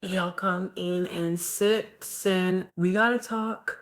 Y'all come in and sit, we gotta talk.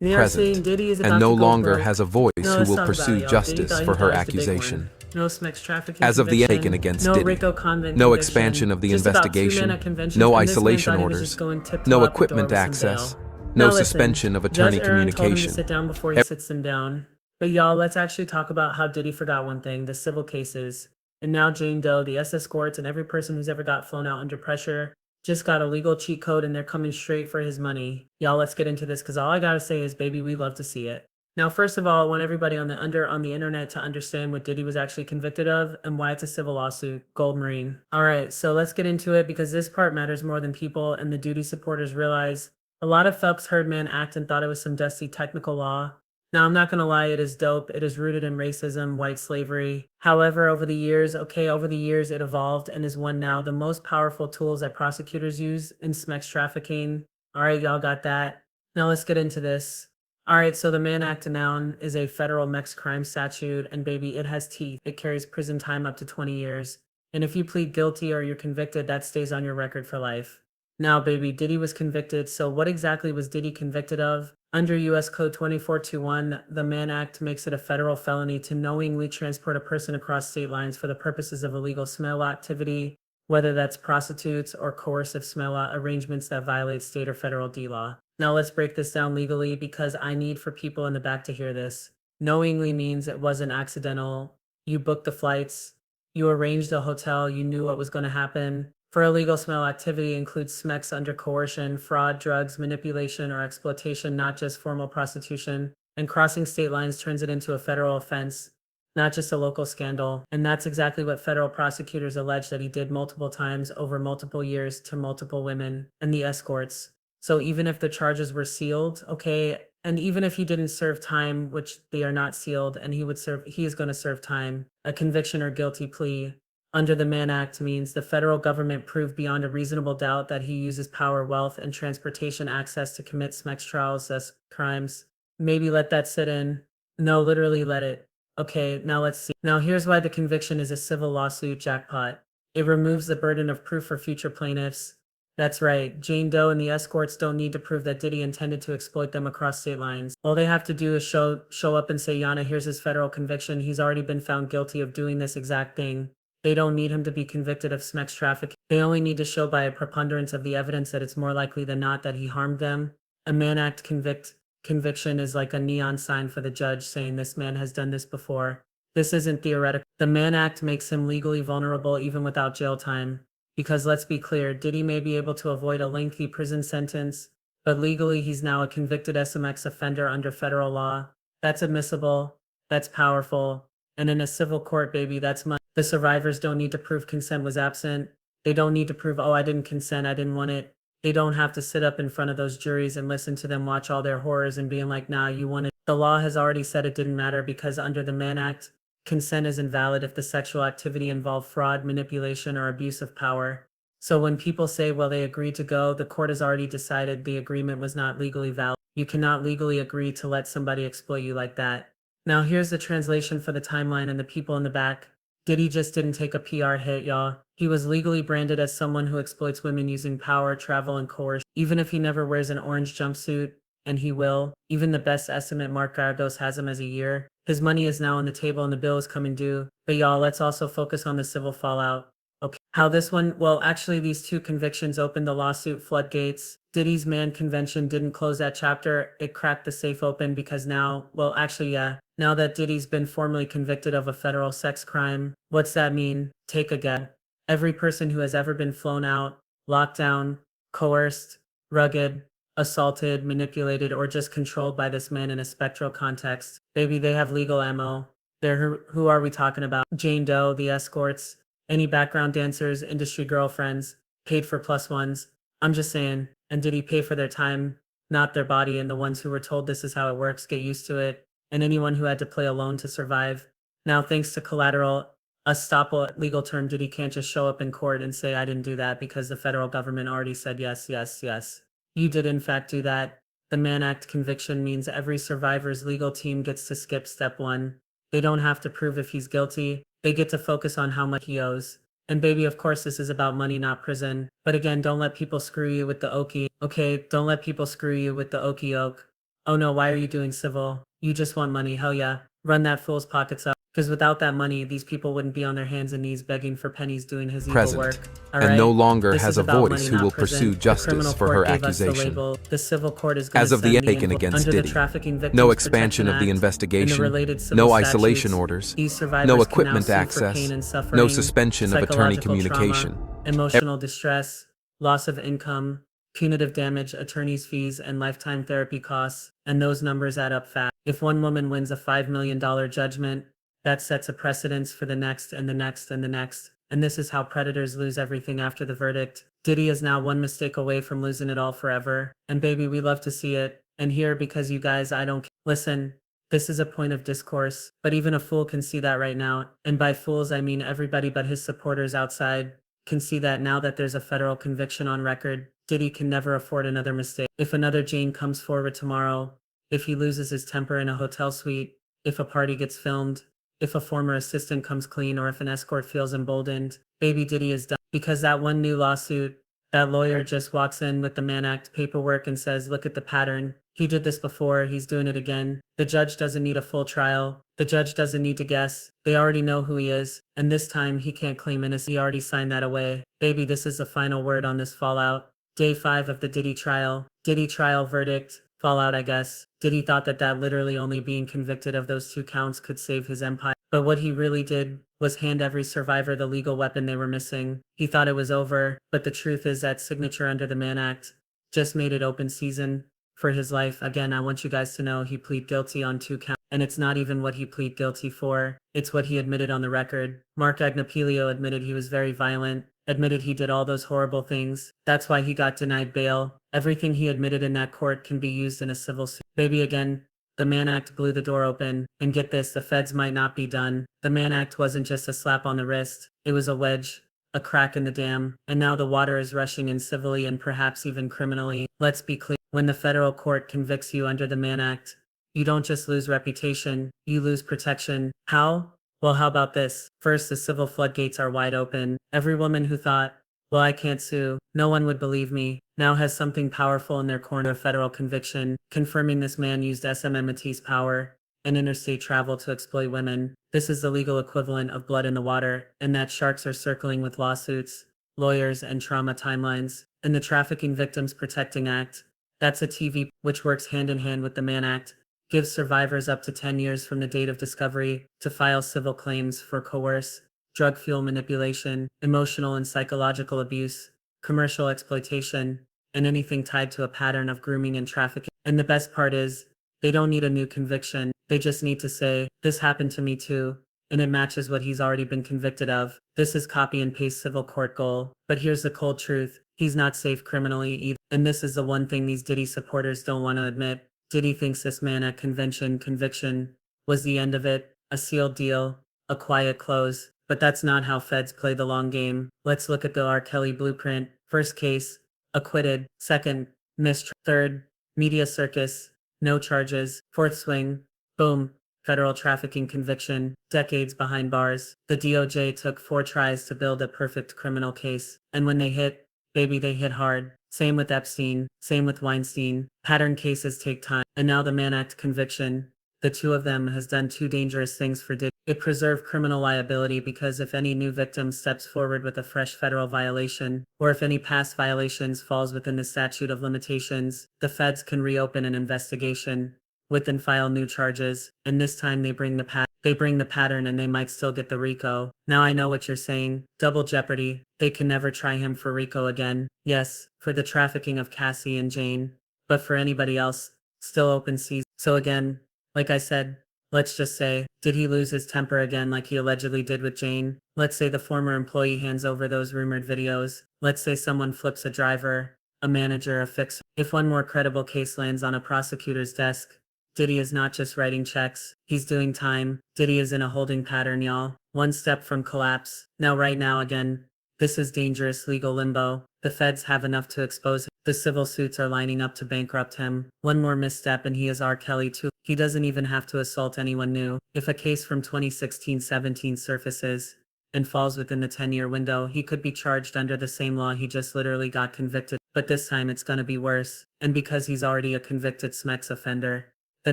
They are saying present, Diddy is and about no to go longer has broke. a voice No, who let's will talk about it, pursue y'all. Diddy justice thought he for her dodged the big one. accusation. No Smex trafficking As of the taken conviction. against No Diddy, Rico convent no expansion conviction. of the Just about 2 men investigation, at conventions, no and this man isolation thought he was just orders, going tiptoe no out the door equipment with some access, bail. no Now listen, suspension of Judge attorney Aaron told him to communication. sit down before he sits them down. But y'all, let's actually talk about how Diddy forgot one thing, the civil cases. And now Jane Doe, the S escorts, and every person who's ever got flown out under pressure just got a legal cheat code and they're coming straight for his money. Y'all, let's get into this because all I gotta say is, baby, we love to see it. Now, first of all, I want everybody on the internet to understand what Diddy was actually convicted of and why it's a civil lawsuit. Gold Marine. All right, so let's get into it because this part matters more than people and the duty supporters realize. A lot of Phelps heard man act and thought it was some dusty technical law. Now, I'm not going to lie, it is dope. It is rooted in racism, white slavery. However, over the years, it evolved and is one now the most powerful tools that prosecutors use in sex trafficking. All right, y'all got that. Now, let's get into this. All right, so the Mann Act noun is a federal Mex crime statute, and baby, it has teeth. It carries prison time up to 20 years. And if you plead guilty or you're convicted, that stays on your record for life. Now, baby, Diddy was convicted. So, what exactly was Diddy convicted of? Under U.S. Code 2421, the Mann Act makes it a federal felony to knowingly transport a person across state lines for the purposes of illegal smell activity, whether that's prostitutes or coercive smell arrangements that violate state or federal D law. Now, let's break this down legally because I need for people in the back to hear this. Knowingly means it wasn't accidental. You booked the flights, you arranged a hotel, you knew what was going to happen. For illegal smell activity includes SMECs under coercion, fraud, drugs, manipulation, or exploitation, not just formal prostitution. And crossing state lines turns it into a federal offense, not just a local scandal. And that's exactly what federal prosecutors allege that he did multiple times over multiple years to multiple women and the escorts. So even if the charges were sealed, okay, and even if he didn't serve time, which they are not sealed, and he is going to serve time, a conviction or guilty plea under the Mann Act means the federal government proved beyond a reasonable doubt that he uses power, wealth, and transportation access to commit SMEX trials as crimes. Maybe let that sit in. No, literally let it. Okay, now let's see. Now here's why the conviction is a civil lawsuit jackpot. It removes the burden of proof for future plaintiffs. That's right. Jane Doe and the escorts don't need to prove that Diddy intended to exploit them across state lines. All they have to do is show up and say, Yana, here's his federal conviction. He's already been found guilty of doing this exact thing. They don't need him to be convicted of SMEX trafficking. They only need to show by a preponderance of the evidence that it's more likely than not that he harmed them. A Mann Act conviction is like a neon sign for the judge saying this man has done this before. This isn't theoretical. The Mann Act makes him legally vulnerable even without jail time. Because let's be clear, Diddy may be able to avoid a lengthy prison sentence, but legally he's now a convicted SMX offender under federal law. That's admissible, that's powerful, and in a civil court, baby, that's money. The survivors don't need to prove consent was absent. They don't need to prove, oh, I didn't consent, I didn't want it. They don't have to sit up in front of those juries and listen to them watch all their horrors and being like, nah, you wanted. The law has already said it didn't matter because under the Mann Act, consent is invalid if the sexual activity involved fraud, manipulation, or abuse of power. So when people say, well, they agreed to go, the court has already decided the agreement was not legally valid. You cannot legally agree to let somebody exploit you like that. Now here's the translation for the timeline and the people in the back. Diddy just didn't take a PR hit, y'all. He was legally branded as someone who exploits women using power, travel, and coercion. Even if he never wears an orange jumpsuit, and he will, even the best estimate Mark Garagos has him as a year, his money is now on the table and the bill is coming due. But y'all, let's also focus on the civil fallout. Okay. How this one, well, actually, these two convictions opened the lawsuit floodgates. Diddy's Mann convention didn't close that chapter. It cracked the safe open because now, well, actually, yeah, now that Diddy's been formally convicted of a federal sex crime, what's that mean? Take a guess. Every person who has ever been flown out, locked down, coerced, rugged, assaulted, manipulated, or just controlled by this man in a spectral context. Baby, they have legal ammo. Who are we talking about? Jane Doe, the escorts, any background dancers, industry girlfriends, paid for plus ones. I'm just saying. And did he pay for their time, not their body? And the ones who were told this is how it works, get used to it. And anyone who had to play alone to survive. Now, thanks to collateral, estoppel legal term, Diddy can't just show up in court and say, I didn't do that because the federal government already said yes, yes, yes. You did in fact do that. The Mann Act conviction means every survivor's legal team gets to skip step one. They don't have to prove if he's guilty. They get to focus on how much he owes. And baby, of course, this is about money, not prison. But again, don't let people screw you with the okie. Okay, don't let people screw you with the okie oak. Oh no, why are you doing civil? You just want money, hell yeah. Run that fool's pockets up. Because without that money, these people wouldn't be on their hands and knees begging for pennies doing his evil work. President, All and no right? longer This has is a about voice money, who not will prison. pursue The justice criminal for court her gave us the accusation. label. The civil court is going As to of the send the taken against under Diddy, the Trafficking Victims no expansion Protection of the Act and the investigation, related civil no isolation statutes. orders, These survivors no can now equipment sue for access, pain and no suffering, suspension of attorney psychological trauma, communication. emotional distress, loss of income, punitive damage, attorney's fees, and lifetime therapy costs, and those numbers add up fast. If one woman wins a $5 million judgment, that sets a precedence for the next and the next and the next. And this is how predators lose everything after the verdict. Diddy is now one mistake away from losing it all forever. And baby, we love to see it. And here, because you guys, I don't listen. This is a point of discourse, but even a fool can see that right now. And by fools, I mean everybody but his supporters outside can see that now that there's a federal conviction on record. Diddy can never afford another mistake. If another Jane comes forward tomorrow, if he loses his temper in a hotel suite, if a party gets filmed, if a former assistant comes clean, or if an escort feels emboldened, baby Diddy is done. Because that one new lawsuit, that lawyer just walks in with the Mann Act paperwork and says, look at the pattern. He did this before, he's doing it again. The judge doesn't need a full trial. The judge doesn't need to guess. They already know who he is. And this time he can't claim innocence. He already signed that away. Baby, this is the final word on this fallout. Day 5 of the Diddy trial. Diddy trial verdict. Fallout, I guess. Diddy thought that literally only being convicted of those 2 counts could save his empire. But what he really did was hand every survivor the legal weapon they were missing. He thought it was over, but the truth is that signature under the Mann Act just made it open season for his life. Again, I want you guys to know he pleaded guilty on 2 counts. And it's not even what he pleaded guilty for. It's what he admitted on the record. Mark Agnapilio admitted he was very violent, admitted he did all those horrible things. That's why he got denied bail. Everything he admitted in that court can be used in a civil suit. Baby, again, the Mann Act blew the door open. And get this, the feds might not be done. The Mann Act wasn't just a slap on the wrist. It was a wedge, a crack in the dam. And now the water is rushing in civilly and perhaps even criminally. Let's be clear. When the federal court convicts you under the Mann Act, you don't just lose reputation, you lose protection. How? Well, how about this? First, the civil floodgates are wide open. Every woman who thought, well, I can't sue, no one would believe me, now has something powerful in their corner. Of federal conviction, confirming this man used SMMT's power and interstate travel to exploit women. This is the legal equivalent of blood in the water, and that sharks are circling with lawsuits, lawyers, and trauma timelines. And the Trafficking Victims Protecting Act, that's a TV which works hand in hand with the Mann Act, gives survivors up to 10 years from the date of discovery to file civil claims for coerce, drug fuel manipulation, emotional and psychological abuse, commercial exploitation, and anything tied to a pattern of grooming and trafficking. And the best part is, they don't need a new conviction. They just need to say, this happened to me too, and it matches what he's already been convicted of. This is copy and paste civil court goal. But here's the cold truth. He's not safe criminally either. And this is the one thing these Diddy supporters don't want to admit. Diddy thinks this man at conviction was the end of it, a sealed deal, a quiet close. But that's not how feds play the long game. Let's look at the R. Kelly blueprint. First case, acquitted. Second, mistrial. Third, media circus, no charges. Fourth swing, boom, federal trafficking conviction, decades behind bars. The DOJ took 4 tries to build a perfect criminal case. And when they hit, baby, they hit hard. Same with Epstein, same with Weinstein. Pattern cases take time. And now the Mann Act conviction. The 2 of them has done 2 dangerous things for Diddy. It preserved criminal liability because if any new victim steps forward with a fresh federal violation, or if any past violations falls within the statute of limitations, the feds can reopen an investigation, within file new charges, and this time they bring the pattern and they might still get the RICO. Now I know what you're saying. Double jeopardy. They can never try him for RICO again. Yes, for the trafficking of Cassie and Jane. But for anybody else, still open season. So again, like I said, let's just say, did he lose his temper again like he allegedly did with Jane? Let's say the former employee hands over those rumored videos. Let's say someone flips a driver, a manager, a fixer. If one more credible case lands on a prosecutor's desk, Diddy is not just writing checks, he's doing time. Diddy is in a holding pattern, y'all. One step from collapse. Now right now again, this is dangerous legal limbo. The feds have enough to expose him. The civil suits are lining up to bankrupt him. One more misstep and he is R. Kelly too. He doesn't even have to assault anyone new. If a case from 2016-17 surfaces, and falls within the 10-year window, he could be charged under the same law he just literally got convicted. But this time it's gonna be worse. And because he's already a convicted SMEX offender, the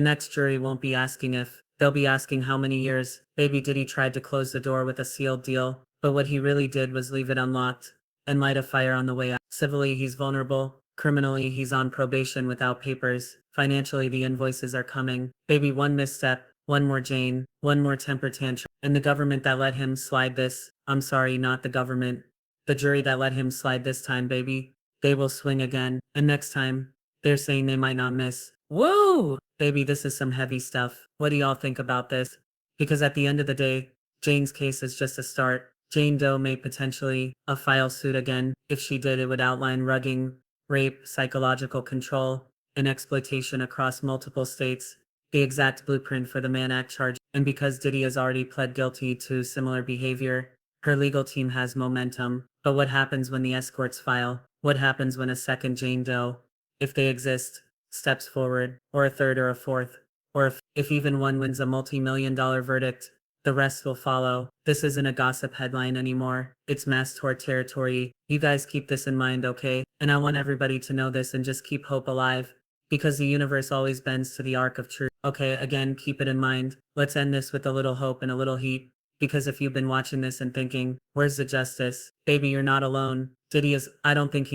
next jury won't be asking if, they'll be asking how many years. Baby Diddy tried to close the door with a sealed deal, but what he really did was leave it unlocked and light a fire on the way out. Civilly, he's vulnerable. Criminally, he's on probation without papers. Financially, the invoices are coming. Baby, one misstep, one more Jane, one more temper tantrum. And the government that let him slide this, I'm sorry, not the government. The jury that let him slide this time, baby, they will swing again. And next time, they're saying they might not miss. Whoa! Baby, this is some heavy stuff. What do y'all think about this? Because at the end of the day, Jane's case is just a start. Jane Doe may potentially file suit again. If she did, it would outline rugging, rape, psychological control, and exploitation across multiple states, the exact blueprint for the Mann Act charge. And because Diddy has already pled guilty to similar behavior, her legal team has momentum. But what happens when the escorts file? What happens when a second Jane Doe, if they exist, steps forward, or a third or a fourth? Or if even one wins a multi-million-dollar verdict, the rest will follow. This isn't a gossip headline anymore. It's mass tort territory. You guys keep this in mind, okay? And I want everybody to know this and just keep hope alive. Because the universe always bends to the arc of truth. Okay, again, keep it in mind. Let's end this with a little hope and a little heat. Because if you've been watching this and thinking, where's the justice? Baby, you're not alone. Diddy is, I don't think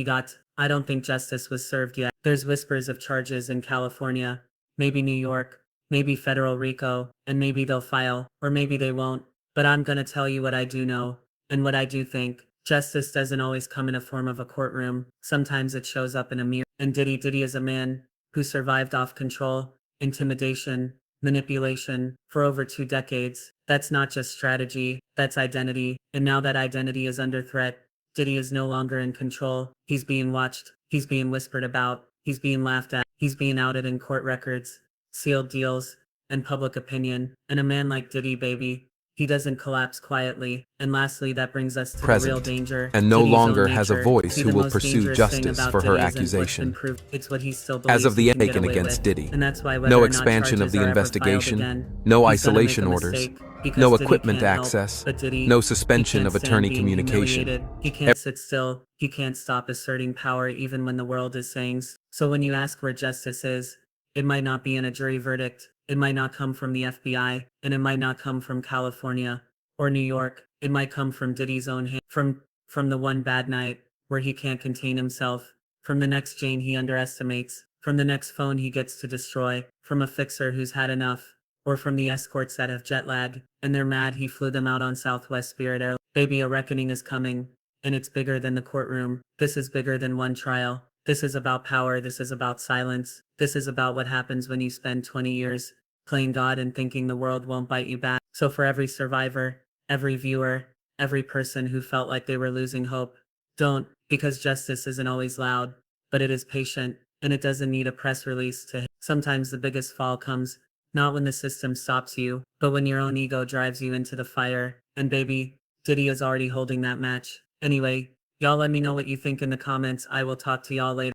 justice was served yet. There's whispers of charges in California, maybe New York, maybe federal RICO, and maybe they'll file, or maybe they won't. But I'm gonna tell you what I do know, and what I do think. Justice doesn't always come in a form of a courtroom. Sometimes it shows up in a mirror. And Diddy is a man who survived off control, intimidation, manipulation for over 2 decades. That's not just strategy, that's identity. And now that identity is under threat, Diddy is no longer in control. He's being watched, he's being whispered about, he's being laughed at, he's being outed in court records, sealed deals, and public opinion. And a man like Diddy, baby, he doesn't collapse quietly. And lastly, that brings us to the real danger. And no Diddy's longer own has a nature. voice See, who the will most pursue dangerous thing justice about for her Diddy isn't what's been accusation. proved, it's what he still As believes of the he can get taken away against with. Diddy, And that's why no whether or not expansion of charges the are ever filed investigation, again, no he's gonna make a isolation orders, mistake, because no Diddy equipment can't help, access, but Diddy, no he suspension can't of stand attorney being communication. humiliated. He can't sit still. He can't stop asserting power even when the world is saying so. When you ask where justice is, it might not be in a jury verdict. It might not come from the FBI, and it might not come from California or New York. It might come from Diddy's own hand, from the one bad night where he can't contain himself, from the next Jane he underestimates, from the next phone he gets to destroy, from a fixer who's had enough, or from the escorts that have jet lag, and they're mad he flew them out on Southwest Spirit Airlines. Baby, a reckoning is coming, and it's bigger than the courtroom. This is bigger than one trial. This is about power. This is about silence. This is about what happens when you spend 20 years playing God and thinking the world won't bite you back. So for every survivor, every viewer, every person who felt like they were losing hope, don't, because justice isn't always loud, but it is patient, and it doesn't need a press release to hit. Sometimes the biggest fall comes not when the system stops you, but when your own ego drives you into the fire. And baby, Diddy is already holding that match. Anyway, y'all let me know what you think in the comments. I will talk to y'all later.